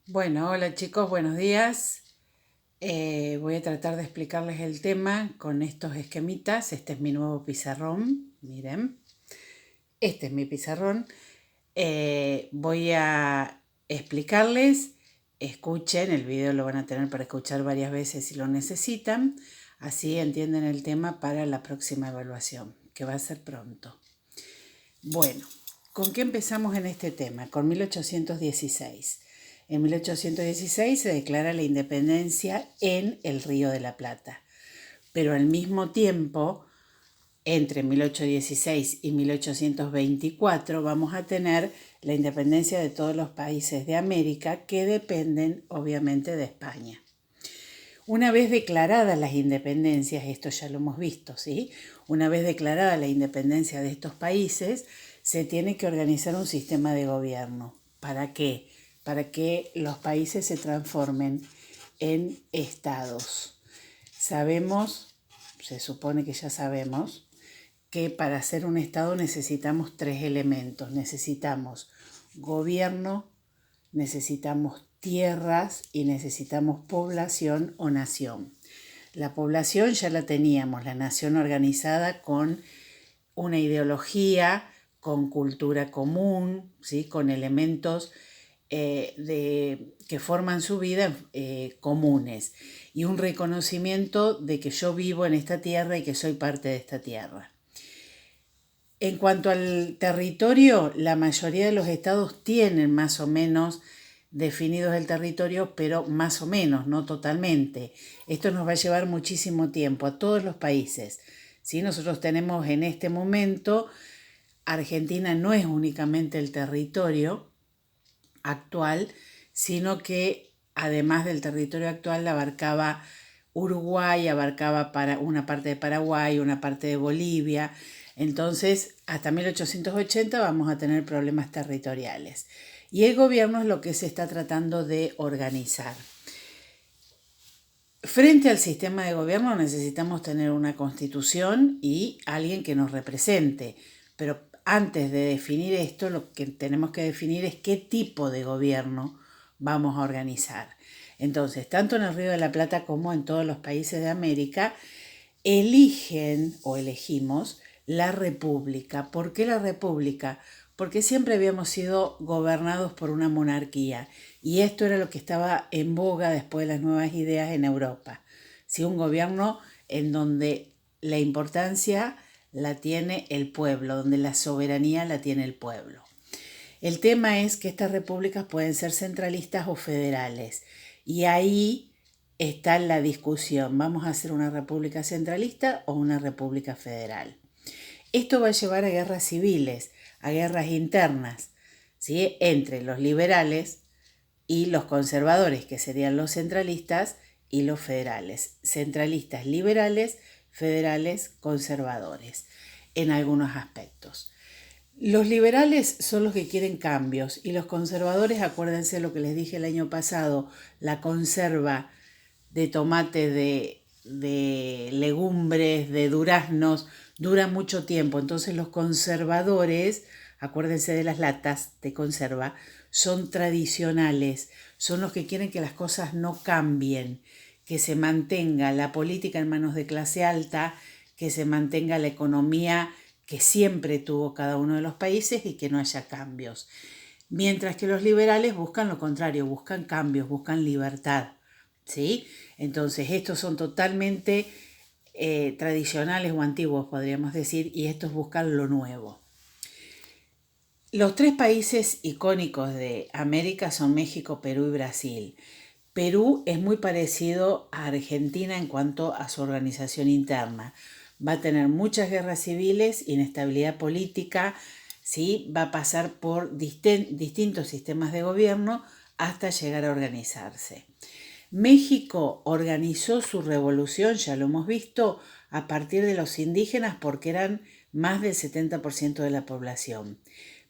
Bueno, hola chicos, buenos días. Voy a tratar de explicarles el tema con estos esquemitas. Este es mi nuevo pizarrón, miren. Este es mi pizarrón. Voy a explicarles, escuchen, el video lo van a tener para escuchar varias veces si lo necesitan. Así entienden el tema para la próxima evaluación, que va a ser pronto. Bueno, ¿con qué empezamos en este tema? Con 1816. En 1816 se declara la independencia en el Río de la Plata, pero al mismo tiempo, entre 1816 y 1824, vamos a tener la independencia de todos los países de América que dependen obviamente de España. Una vez declaradas las independencias, esto ya lo hemos visto, ¿sí? Una vez declarada la independencia de estos países, se tiene que organizar un sistema de gobierno. ¿Para qué? Para que los países se transformen en estados. Sabemos, se supone que ya sabemos, que para ser un estado necesitamos tres elementos. Necesitamos gobierno, necesitamos tierras y necesitamos población o nación. La población ya la teníamos, la nación organizada con una ideología, con cultura común, ¿sí? Con elementos que forman su vida comunes y un reconocimiento de que yo vivo en esta tierra y que soy parte de esta tierra. En cuanto al territorio, la mayoría de los estados tienen más o menos definidos el territorio, pero más o menos, no totalmente. Esto nos va a llevar muchísimo tiempo a todos los países. ¿Sí? Nosotros tenemos en este momento, Argentina no es únicamente el territorio actual, sino que además del territorio actual abarcaba Uruguay, abarcaba para una parte de Paraguay, una parte de Bolivia. Entonces, hasta 1880 vamos a tener problemas territoriales. Y el gobierno es lo que se está tratando de organizar. Frente al sistema de gobierno necesitamos tener una constitución y alguien que nos represente. Pero antes de definir esto, lo que tenemos que definir es qué tipo de gobierno vamos a organizar. Entonces, tanto en el Río de la Plata como en todos los países de América, eligen o elegimos la república. ¿Por qué la república? Porque siempre habíamos sido gobernados por una monarquía y esto era lo que estaba en boga después de las nuevas ideas en Europa. ¿Sí? Un gobierno en donde la importancia la tiene el pueblo, donde la soberanía la tiene el pueblo. El tema es que estas repúblicas pueden ser centralistas o federales y ahí está la discusión. ¿Vamos a hacer una república centralista o una república federal? Esto va a llevar a guerras civiles, a guerras internas, ¿sí? Entre los liberales y los conservadores, que serían los centralistas y los federales. Centralistas liberales, federales conservadores, en algunos aspectos. Los liberales son los que quieren cambios y los conservadores, acuérdense lo que les dije el año pasado, la conserva de tomate, de legumbres, de duraznos, dura mucho tiempo. Entonces los conservadores, acuérdense de las latas de conserva, son tradicionales, son los que quieren que las cosas no cambien, que se mantenga la política en manos de clase alta, que se mantenga la economía que siempre tuvo cada uno de los países y que no haya cambios. Mientras que los liberales buscan lo contrario, buscan cambios, buscan libertad. ¿Sí? Entonces estos son totalmente tradicionales o antiguos, podríamos decir, y estos buscan lo nuevo. Los tres países icónicos de América son México, Perú y Brasil. Perú es muy parecido a Argentina en cuanto a su organización interna. Va a tener muchas guerras civiles, inestabilidad política, ¿sí? Va a pasar por distintos sistemas de gobierno hasta llegar a organizarse. México organizó su revolución, ya lo hemos visto, a partir de los indígenas porque eran más del 70% de la población.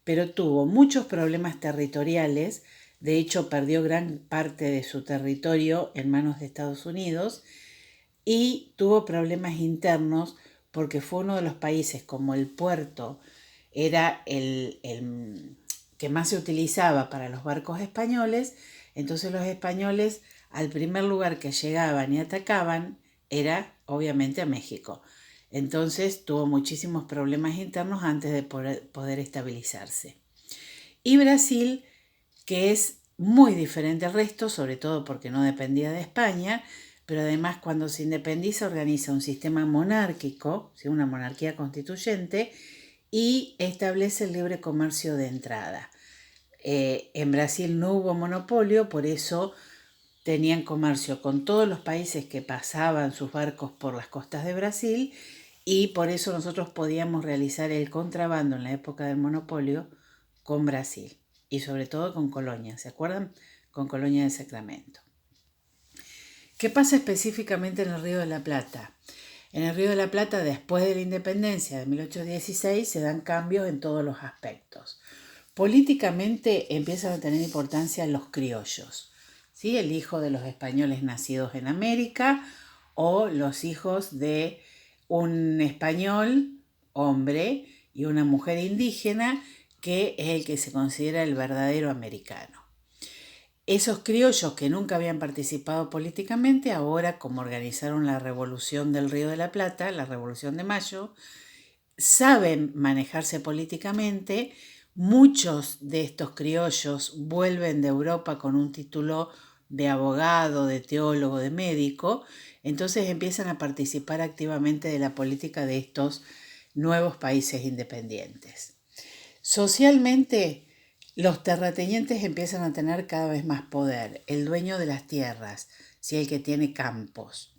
Pero tuvo muchos problemas territoriales, de hecho perdió gran parte de su territorio en manos de Estados Unidos y tuvo problemas internos porque fue uno de los países como el puerto era que más se utilizaba para los barcos españoles. Entonces los españoles, al primer lugar que llegaban y atacaban era obviamente a México. Entonces tuvo muchísimos problemas internos antes de poder estabilizarse. Y Brasil, que es muy diferente al resto, sobre todo porque no dependía de España, pero además cuando se independiza organiza un sistema monárquico, ¿sí? Una monarquía constituyente, y establece el libre comercio de entrada. En Brasil no hubo monopolio, por eso tenían comercio con todos los países que pasaban sus barcos por las costas de Brasil, y por eso nosotros podíamos realizar el contrabando en la época del monopolio con Brasil y sobre todo con Colonia, ¿se acuerdan? Con Colonia de Sacramento. ¿Qué pasa específicamente en el Río de la Plata? En el Río de la Plata, después de la independencia de 1816, se dan cambios en todos los aspectos. Políticamente empiezan a tener importancia los criollos, ¿sí? El hijo de los españoles nacidos en América o los hijos de un español, hombre, y una mujer indígena, que es el que se considera el verdadero americano. Esos criollos que nunca habían participado políticamente, ahora como organizaron la Revolución del Río de la Plata, la Revolución de Mayo, saben manejarse políticamente. Muchos de estos criollos vuelven de Europa con un título de abogado, de teólogo, de médico, entonces empiezan a participar activamente de la política de estos nuevos países independientes. Socialmente, los terratenientes empiezan a tener cada vez más poder, el dueño de las tierras, ¿sí? El que tiene campos.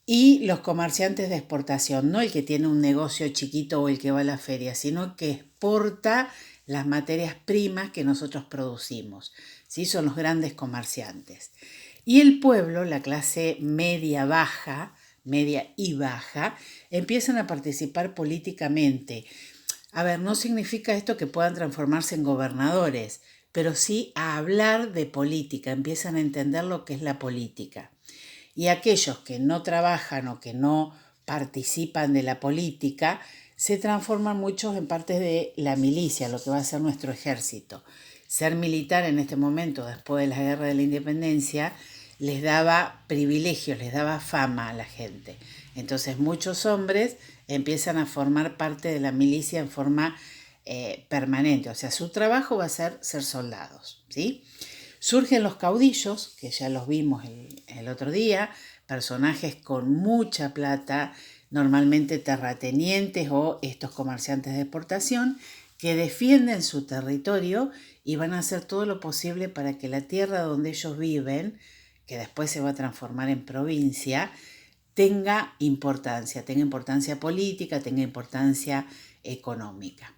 Y los comerciantes de exportación, no el que tiene un negocio chiquito o el que va a la feria, sino que exporta las materias primas que nosotros producimos, ¿sí? Son los grandes comerciantes. Y el pueblo, la clase media baja, media y baja, empiezan a participar políticamente. A ver, no significa esto que puedan transformarse en gobernadores, pero sí a hablar de política, empiezan a entender lo que es la política. Y aquellos que no trabajan o que no participan de la política se transforman muchos en partes de la milicia, lo que va a ser nuestro ejército. Ser militar en este momento, después de la guerra de la independencia, les daba privilegios, les daba fama a la gente. Entonces muchos hombres empiezan a formar parte de la milicia en forma permanente. O sea, su trabajo va a ser soldados, ¿sí? Surgen los caudillos, que ya los vimos el otro día, personajes con mucha plata, normalmente terratenientes o estos comerciantes de exportación, que defienden su territorio y van a hacer todo lo posible para que la tierra donde ellos viven, que después se va a transformar en provincia, tenga importancia política, tenga importancia económica.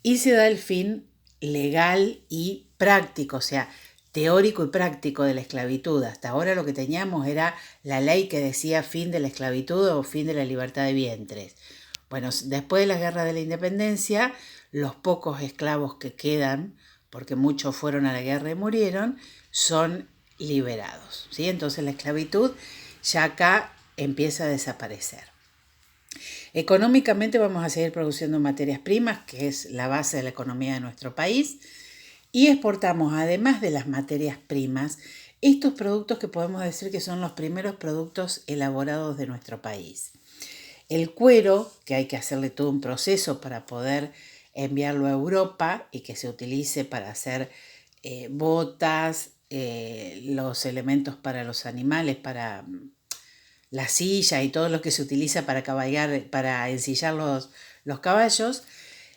Y se da el fin legal y práctico, o sea, teórico y práctico de la esclavitud. Hasta ahora lo que teníamos era la ley que decía fin de la esclavitud o fin de la libertad de vientres. Bueno, después de la guerra de la independencia, los pocos esclavos que quedan, porque muchos fueron a la guerra y murieron, son liberados, ¿sí? Entonces la esclavitud ya acá empieza a desaparecer. Económicamente vamos a seguir produciendo materias primas, que es la base de la economía de nuestro país, y exportamos, además de las materias primas, estos productos que podemos decir que son los primeros productos elaborados de nuestro país. El cuero, que hay que hacerle todo un proceso para poder enviarlo a Europa y que se utilice para hacer botas, los elementos para los animales, para la silla y todo lo que se utiliza para cabalgar, para ensillar los caballos.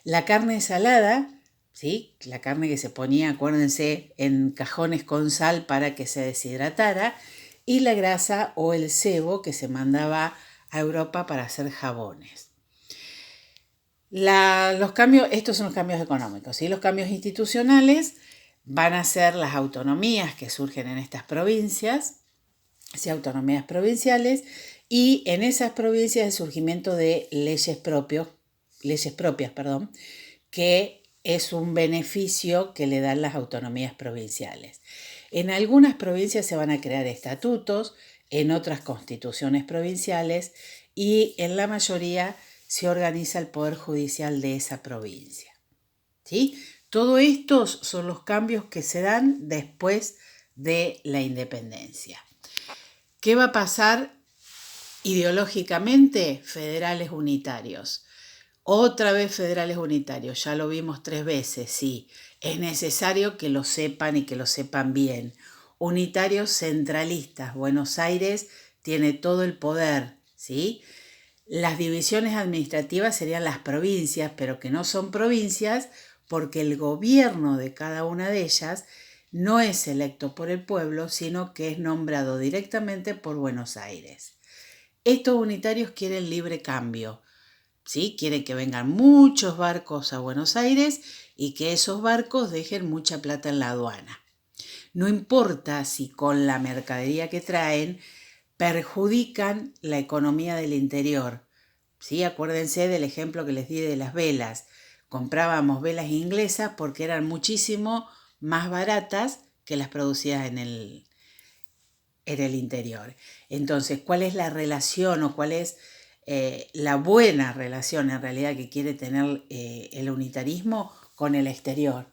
La carne salada, ¿sí? La carne que se ponía, acuérdense, en cajones con sal para que se deshidratara. Y la grasa o el sebo que se mandaba a Europa para hacer jabones. Los cambios, estos son los cambios económicos, ¿sí? Los cambios institucionales van a ser las autonomías que surgen en estas provincias, ¿sí? Autonomías provinciales, y en esas provincias el surgimiento de leyes propias, que es un beneficio que le dan las autonomías provinciales. En algunas provincias se van a crear estatutos, en otras constituciones provinciales, y en la mayoría se organiza el poder judicial de esa provincia, ¿sí? Todos estos son los cambios que se dan después de la independencia. ¿Qué va a pasar ideológicamente? Federales unitarios. Otra vez federales unitarios, ya lo vimos 3 veces, sí. Es necesario que lo sepan y que lo sepan bien. Unitarios centralistas. Buenos Aires tiene todo el poder, ¿sí? Las divisiones administrativas serían las provincias, pero que no son provincias porque el gobierno de cada una de ellas no es electo por el pueblo, sino que es nombrado directamente por Buenos Aires. Estos unitarios quieren libre cambio, ¿sí? Quieren que vengan muchos barcos a Buenos Aires y que esos barcos dejen mucha plata en la aduana. No importa si con la mercadería que traen perjudican la economía del interior. ¿Sí? Acuérdense del ejemplo que les di de las velas. Comprábamos velas inglesas porque eran muchísimo más baratas que las producidas en el interior. Entonces, ¿cuál es la relación o cuál es la buena relación en realidad que quiere tener el unitarismo con el exterior?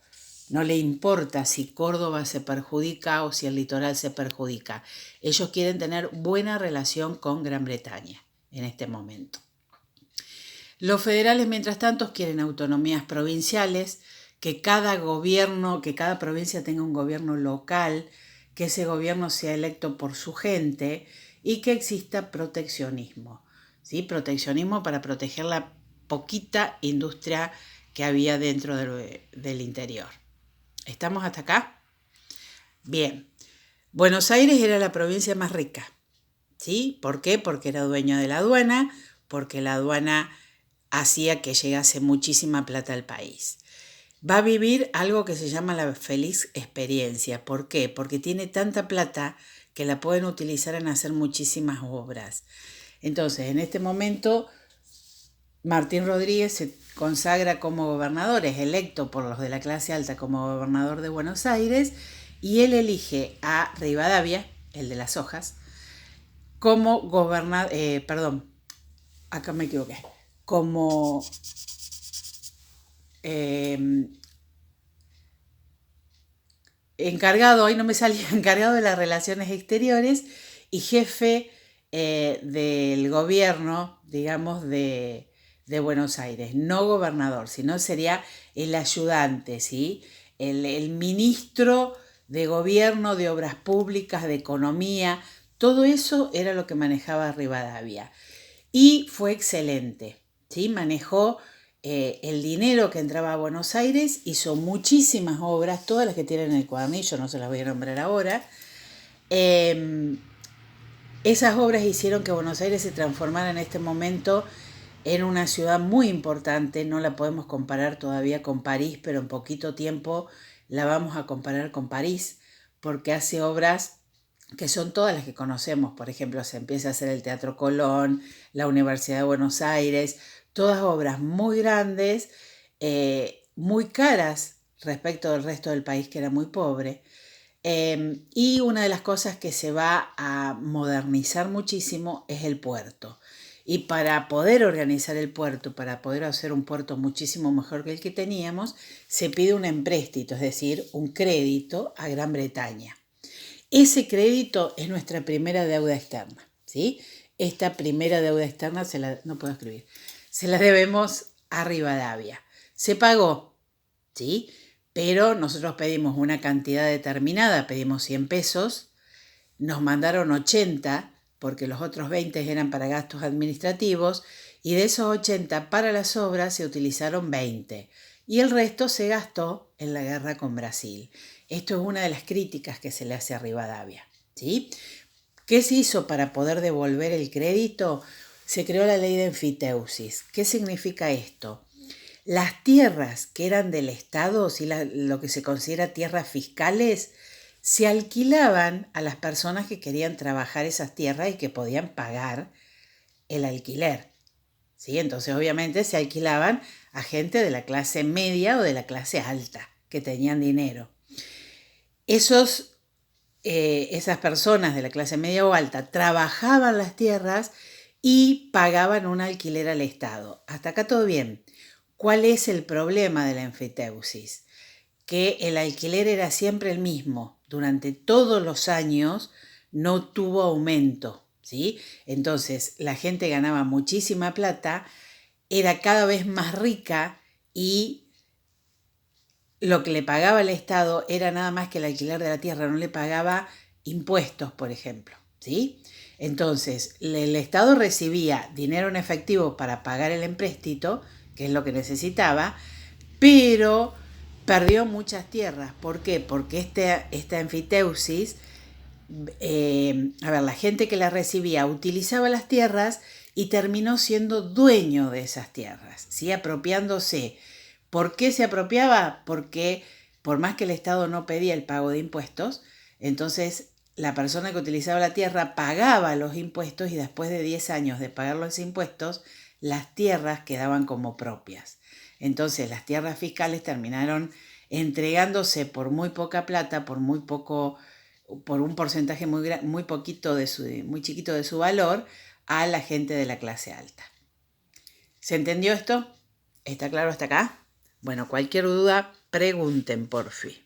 No le importa si Córdoba se perjudica o si el litoral se perjudica. Ellos quieren tener buena relación con Gran Bretaña en este momento. Los federales, mientras tanto, quieren autonomías provinciales, que cada gobierno, que cada provincia tenga un gobierno local, que ese gobierno sea electo por su gente y que exista proteccionismo. ¿Sí? Proteccionismo para proteger la poquita industria que había dentro del interior. ¿Estamos hasta acá? Bien. Buenos Aires era la provincia más rica. ¿Sí? ¿Por qué? Porque era dueño de la aduana, porque la aduana hacía que llegase muchísima plata al país. Va a vivir algo que se llama la feliz experiencia. ¿Por qué? Porque tiene tanta plata que la pueden utilizar en hacer muchísimas obras. Entonces, en este momento, Martín Rodríguez se consagra como gobernador, es electo por los de la clase alta como gobernador de Buenos Aires y él elige a Rivadavia, el de las hojas, como gobernador, acá me equivoqué, como encargado, hoy no me salía, encargado de las relaciones exteriores y jefe del gobierno, digamos, de Buenos Aires, no gobernador, sino sería el ayudante, ¿sí? El ministro de gobierno, de obras públicas, de economía, todo eso era lo que manejaba Rivadavia. Y fue excelente, ¿sí? Manejó el dinero que entraba a Buenos Aires, hizo muchísimas obras, todas las que tienen en el cuadernillo, no se las voy a nombrar ahora. Esas obras hicieron que Buenos Aires se transformara en este momento en una ciudad muy importante, no la podemos comparar todavía con París, pero en poquito tiempo la vamos a comparar con París, porque hace obras que son todas las que conocemos. Por ejemplo, se empieza a hacer el Teatro Colón, la Universidad de Buenos Aires, todas obras muy grandes, muy caras respecto del resto del país que era muy pobre. Y una de las cosas que se va a modernizar muchísimo es el puerto. Y para poder organizar el puerto, para poder hacer un puerto muchísimo mejor que el que teníamos, se pide un empréstito, es decir, un crédito a Gran Bretaña. Ese crédito es nuestra primera deuda externa, ¿sí? Esta primera deuda externa se la debemos a Rivadavia. Se pagó, ¿sí? Pero nosotros pedimos una cantidad determinada, pedimos 100 pesos, nos mandaron 80 porque los otros 20 eran para gastos administrativos y de esos 80 para las obras se utilizaron 20 y el resto se gastó en la guerra con Brasil. Esto es una de las críticas que se le hace a Rivadavia, ¿sí? ¿Qué se hizo para poder devolver el crédito? Se creó la ley de enfiteusis. ¿Qué significa esto? Las tierras que eran del Estado, ¿sí? Lo que se considera tierras fiscales, se alquilaban a las personas que querían trabajar esas tierras y que podían pagar el alquiler, ¿sí? Entonces, obviamente, se alquilaban a gente de la clase media o de la clase alta, que tenían dinero. Esas personas de la clase media o alta trabajaban las tierras y pagaban un alquiler al Estado. Hasta acá todo bien. ¿Cuál es el problema de la enfiteusis? que el alquiler era siempre el mismo. Durante todos los años no tuvo aumento, ¿sí? Entonces la gente ganaba muchísima plata, era cada vez más rica y lo que le pagaba el Estado era nada más que el alquiler de la tierra, no le pagaba impuestos, por ejemplo, ¿sí? Entonces, el Estado recibía dinero en efectivo para pagar el empréstito, que es lo que necesitaba, pero perdió muchas tierras. ¿Por qué? Porque esta enfiteusis, la gente que la recibía utilizaba las tierras y terminó siendo dueño de esas tierras, ¿sí? Apropiándose. ¿Por qué se apropiaba? Porque por más que el Estado no pedía el pago de impuestos, entonces la persona que utilizaba la tierra pagaba los impuestos y después de 10 años de pagar los impuestos, las tierras quedaban como propias. Entonces las tierras fiscales terminaron entregándose por muy poca plata, por muy poco, por un porcentaje muy poquito muy chiquito de su valor, a la gente de la clase alta. ¿Se entendió esto? ¿Está claro hasta acá? Bueno, cualquier duda, pregunten, porfi.